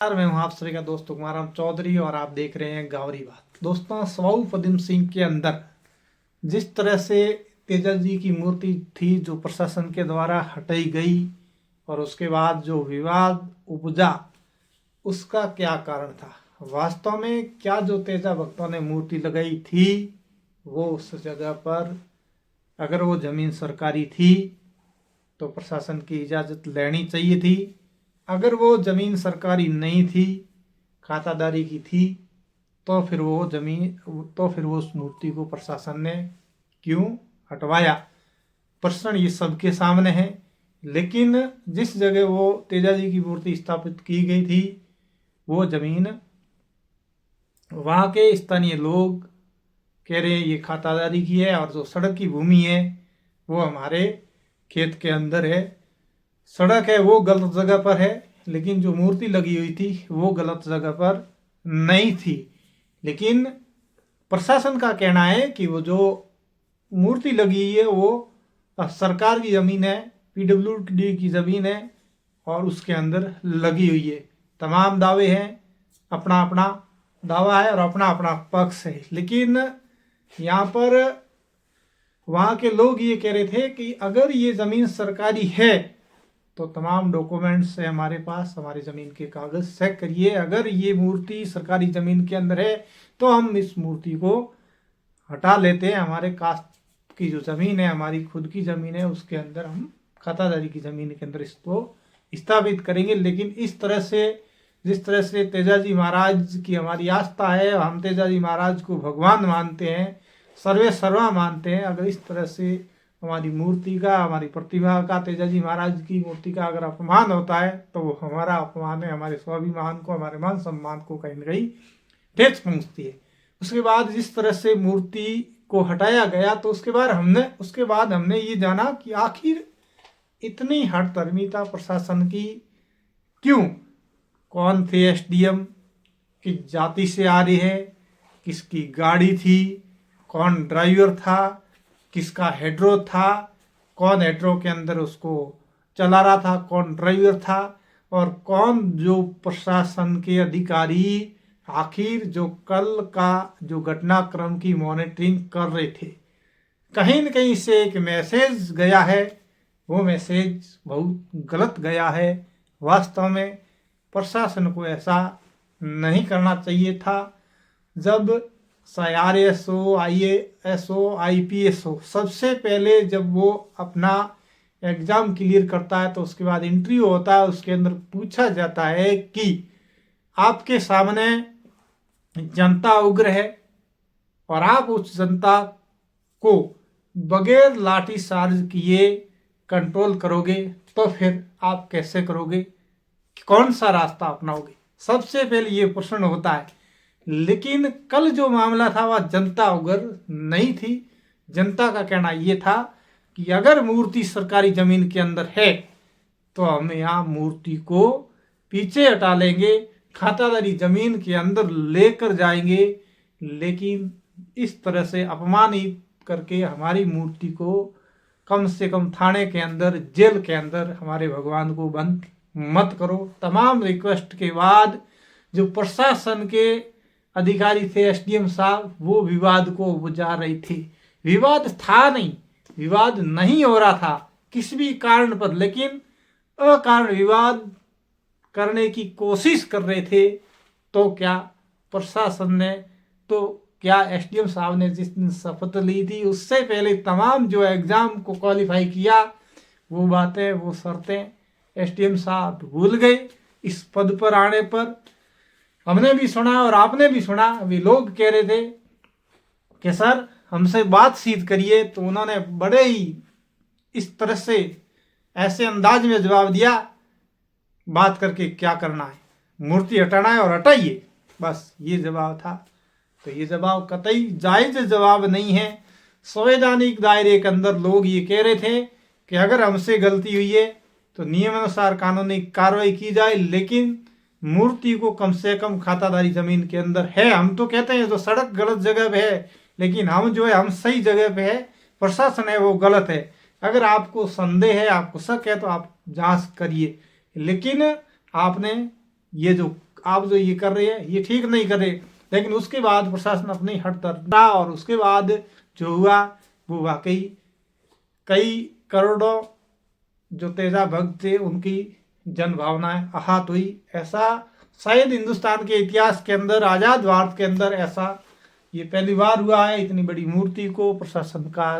मैं हूं आप सभी का दोस्त कुमाराम चौधरी और आप देख रहे हैं गावरी बात। दोस्तों, स्वाऊ पदम सिंह के अंदर जिस तरह से तेजा जी की मूर्ति थी जो प्रशासन के द्वारा हटाई गई और उसके बाद जो विवाद उपजा उसका क्या कारण था, वास्तव में क्या जो तेजा भक्तों ने मूर्ति लगाई थी वो उस जगह पर अगर वो जमीन सरकारी थी तो प्रशासन की इजाज़त लेनी चाहिए थी। अगर वो ज़मीन सरकारी नहीं थी, खातादारी की थी, तो फिर वो उस मूर्ति को प्रशासन ने क्यों हटवाया? प्रश्न ये सबके सामने है। लेकिन जिस जगह वो तेजा जी की मूर्ति स्थापित की गई थी वो ज़मीन वहाँ के स्थानीय लोग कह रहे हैं ये खातादारी की है और जो सड़क की भूमि है वो हमारे खेत के अंदर है। सड़क है वो गलत जगह पर है, लेकिन जो मूर्ति लगी हुई थी वो गलत जगह पर नहीं थी। लेकिन प्रशासन का कहना है कि वो जो मूर्ति लगी है वो सरकार की ज़मीन है, पीडब्ल्यूडी की ज़मीन है और उसके अंदर लगी हुई है। तमाम दावे हैं, अपना अपना दावा है और अपना अपना पक्ष है। लेकिन यहाँ पर वहाँ के लोग ये कह रहे थे कि अगर ये ज़मीन सरकारी है तो तमाम डॉक्यूमेंट्स है हमारे पास, हमारी ज़मीन के कागज़ चेक करिए। अगर ये मूर्ति सरकारी ज़मीन के अंदर है तो हम इस मूर्ति को हटा लेते हैं। हमारे कास्ट की जो ज़मीन है, हमारी खुद की ज़मीन है, उसके अंदर हम खातादारी की ज़मीन के अंदर इसको स्थापित करेंगे। लेकिन इस तरह से जिस तरह से तेजाजी महाराज की हमारी आस्था है, हम तेजाजी महाराज को भगवान मानते हैं, सर्वे सर्वा मानते हैं, अगर इस तरह से हमारी मूर्ति का, हमारी प्रतिमा का, तेजाजी महाराज की मूर्ति का अगर अपमान होता है तो वो हमारा अपमान है। हमारे स्वाभिमान को, हमारे मान सम्मान को कहीं न कहीं ठेस पहुँचती है। उसके बाद जिस तरह से मूर्ति को हटाया गया तो उसके बाद हमने ये जाना कि आखिर इतनी हठधर्मिता प्रशासन की क्यों? कौन थे एसडीएम, किस जाति से आ रही है, किसकी गाड़ी थी, कौन ड्राइवर था, किसका हेड्रो था, कौन हेड्रो के अंदर उसको चला रहा था, कौन ड्राइवर था और कौन जो प्रशासन के अधिकारी आखिर जो कल का जो घटनाक्रम की मॉनिटरिंग कर रहे थे। कहीं न कहीं से एक मैसेज गया है, वो मैसेज बहुत गलत गया है। वास्तव में प्रशासन को ऐसा नहीं करना चाहिए था। जब IRS हो, IAS हो, IPS हो, सबसे पहले जब वो अपना एग्ज़ाम क्लियर करता है तो उसके बाद इंटरव्यू होता है, उसके अंदर पूछा जाता है कि आपके सामने जनता उग्र है और आप उस जनता को बगैर लाठीचार्ज किए कंट्रोल करोगे तो फिर आप कैसे करोगे, कौन सा रास्ता अपनाओगे? सबसे पहले ये प्रश्न होता है। लेकिन कल जो मामला था वह जनता उग्र नहीं थी। जनता का कहना ये था कि अगर मूर्ति सरकारी ज़मीन के अंदर है तो हम यहाँ मूर्ति को पीछे हटा लेंगे, खातादारी ज़मीन के अंदर लेकर जाएंगे। लेकिन इस तरह से अपमानित करके हमारी मूर्ति को कम से कम थाने के अंदर, जेल के अंदर हमारे भगवान को बंद मत करो। तमाम रिक्वेस्ट के बाद जो प्रशासन के अधिकारी थे, एसडीएम साहब, वो विवाद को बुझा रहे थे। विवाद था नहीं, विवाद नहीं हो रहा था किसी भी कारण पर, लेकिन अकारण विवाद करने की कोशिश कर रहे थे। तो क्या प्रशासन ने, तो क्या एसडीएम साहब ने जिस दिन शपथ ली थी उससे पहले तमाम जो एग्ज़ाम को क्वालिफाई किया, वो बातें, वो शर्तें एसडीएम साहब भूल गए। इस पद पर आने पर हमने भी सुना और आपने भी सुना, वे लोग कह रहे थे कि सर हमसे बातचीत करिए, तो उन्होंने बड़े ही इस तरह से ऐसे अंदाज में जवाब दिया, बात करके क्या करना है, मूर्ति हटाना है और हटाइए, बस ये जवाब था। तो ये जवाब कतई जायज़ जवाब नहीं है। संवैधानिक दायरे के अंदर लोग ये कह रहे थे कि अगर हमसे गलती हुई है तो नियमानुसार कानूनी कार्रवाई की जाए, लेकिन मूर्ति को कम से कम खातादारी ज़मीन के अंदर है। हम तो कहते हैं जो सड़क गलत जगह पे है, लेकिन हम जो है हम सही जगह पे है, प्रशासन है वो गलत है। अगर आपको संदेह है, आपको शक है तो आप जांच करिए। लेकिन आपने ये जो आप जो ये कर रहे हैं ये ठीक नहीं कर रहे। लेकिन उसके बाद प्रशासन अपनी हट रहा और उसके बाद जो हुआ वो वाकई कई करोड़ों जो तेजा भक्त थे उनकी जन भावनाएं आहत हुई। ऐसा शायद हिंदुस्तान के इतिहास के अंदर, आज़ाद भारत के अंदर ऐसा ये पहली बार हुआ है। इतनी बड़ी मूर्ति को प्रशासन का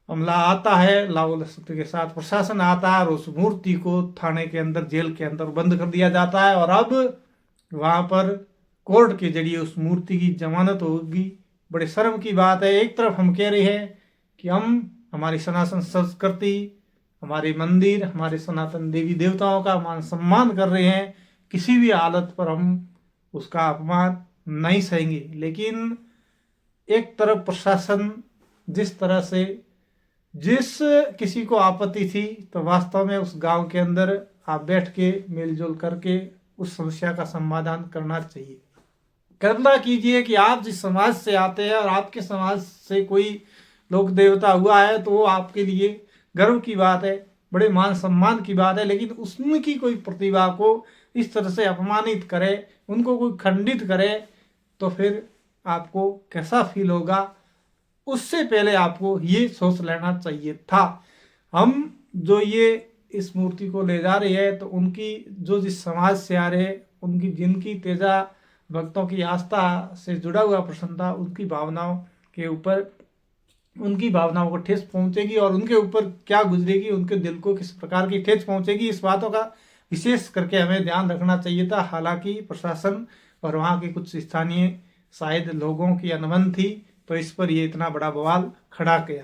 हमला आता है, लाहौल सत्य के साथ प्रशासन आता है और उस मूर्ति को थाने के अंदर, जेल के अंदर बंद कर दिया जाता है। और अब वहाँ पर कोर्ट के जरिए उस मूर्ति की जमानत होगी। बड़े शर्म की बात है। एक तरफ हम कह रहे हैं कि हम हमारी सनातन संस्कृति, हमारे मंदिर, हमारे सनातन देवी देवताओं का मान सम्मान कर रहे हैं, किसी भी हालत पर हम उसका अपमान नहीं सहेंगे। लेकिन एक तरफ प्रशासन जिस तरह से जिस किसी को आपत्ति थी तो वास्तव में उस गांव के अंदर आप बैठ के मेलजोल करके उस समस्या का समाधान करना चाहिए। कल्पना कीजिए कि आप जिस समाज से आते हैं और आपके समाज से कोई लोक देवता हुआ है तो वो आपके लिए गर्व की बात है, बड़े मान सम्मान की बात है। लेकिन उसकी कोई प्रतिभा को इस तरह से अपमानित करे, उनको कोई खंडित करे तो फिर आपको कैसा फील होगा। उससे पहले आपको ये सोच लेना चाहिए था। हम जो ये इस मूर्ति को ले जा रहे हैं तो उनकी जो जिस समाज से आ रहे हैं, उनकी जिनकी तेजा भक्तों की आस्था से जुड़ा हुआ प्रश्न था, उनकी भावनाओं के ऊपर, उनकी भावनाओं को ठेस पहुंचेगी और उनके ऊपर क्या गुजरेगी, उनके दिल को किस प्रकार की ठेस पहुंचेगी, इस बातों का विशेष करके हमें ध्यान रखना चाहिए था। हालांकि प्रशासन और वहाँ के कुछ स्थानीय शायद लोगों की अनबन थी तो इस पर ये इतना बड़ा बवाल खड़ा किया।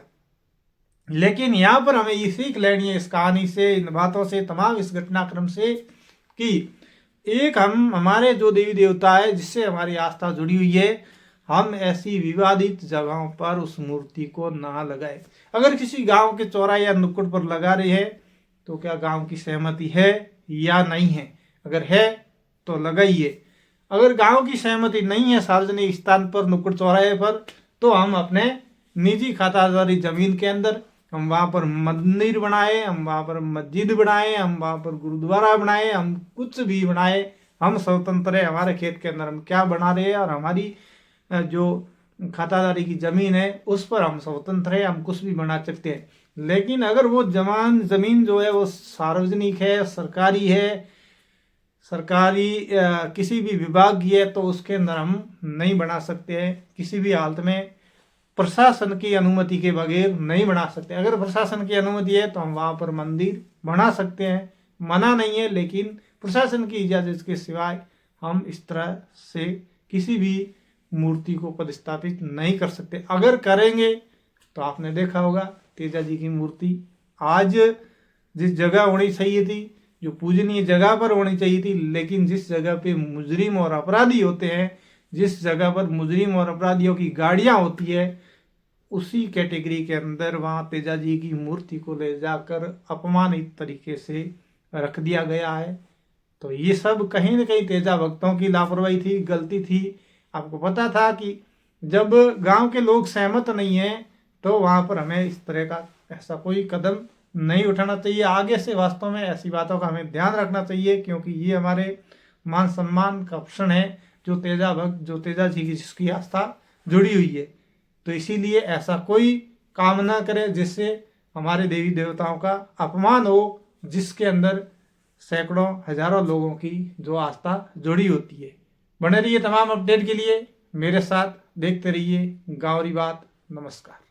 लेकिन यहाँ पर हमें ये सीख लेनी है इस कहानी से, इन बातों से, तमाम इस घटनाक्रम से, कि एक हम हमारे जो देवी देवता है जिससे हमारी आस्था जुड़ी हुई है, हम ऐसी विवादित जगहों पर उस मूर्ति को ना लगाए। अगर किसी गांव के चौराहे या नुक्कड़ पर लगा रहे हैं तो क्या गांव की सहमति है या नहीं है? अगर है तो लगाइए। अगर गांव की सहमति नहीं है सार्वजनिक स्थान पर, नुक्कड़ चौराहे पर, तो हम अपने निजी खाताधारी जमीन के अंदर हम वहाँ पर मंदिर बनाए, हम वहाँ पर मस्जिद बनाए, हम वहाँ पर गुरुद्वारा बनाए, हम कुछ भी बनाए, हम स्वतंत्र है। हमारे खेत के अंदर हम क्या बना रहे हैं और हमारी जो खाताधारी की ज़मीन है उस पर हम स्वतंत्र है, हम कुछ भी बना सकते हैं। लेकिन अगर वो ज़मीन जो है वो सार्वजनिक है, सरकारी है, सरकारी किसी भी विभाग की है, तो उसके अंदर हम नहीं बना सकते हैं। किसी भी हालत में प्रशासन की अनुमति के बगैर नहीं बना सकते। अगर प्रशासन की अनुमति है तो हम वहाँ पर मंदिर बना सकते हैं, मना नहीं है। लेकिन प्रशासन की इजाज़त के सिवाय हम इस तरह से किसी भी मूर्ति को प्रतिस्थापित नहीं कर सकते। अगर करेंगे तो आपने देखा होगा तेजा जी की मूर्ति आज जिस जगह होनी चाहिए थी, जो पूजनीय जगह पर होनी चाहिए थी, लेकिन जिस जगह पे मुजरिम और अपराधी होते हैं, जिस जगह पर मुजरिम और अपराधियों की गाड़ियां होती है, उसी कैटेगरी के अंदर वहाँ तेजा जी की मूर्ति को ले जाकर अपमानित तरीके से रख दिया गया है। तो ये सब कहीं न कहीं तेजा भक्तों की लापरवाही थी, गलती थी। आपको पता था कि जब गांव के लोग सहमत नहीं हैं तो वहाँ पर हमें इस तरह का ऐसा कोई कदम नहीं उठाना चाहिए। आगे से वास्तव में ऐसी बातों का हमें ध्यान रखना चाहिए, क्योंकि ये हमारे मान सम्मान का प्रश्न है। जो तेजा भक्त, जो तेजा जी की जिसकी आस्था जुड़ी हुई है, तो इसीलिए ऐसा कोई काम ना करे जिससे हमारे देवी देवताओं का अपमान हो, जिसके अंदर सैकड़ों हजारों लोगों की जो आस्था जुड़ी होती है। बने रहिए तमाम अपडेट के लिए मेरे साथ, देखते रहिए गाँवरी बात। नमस्कार।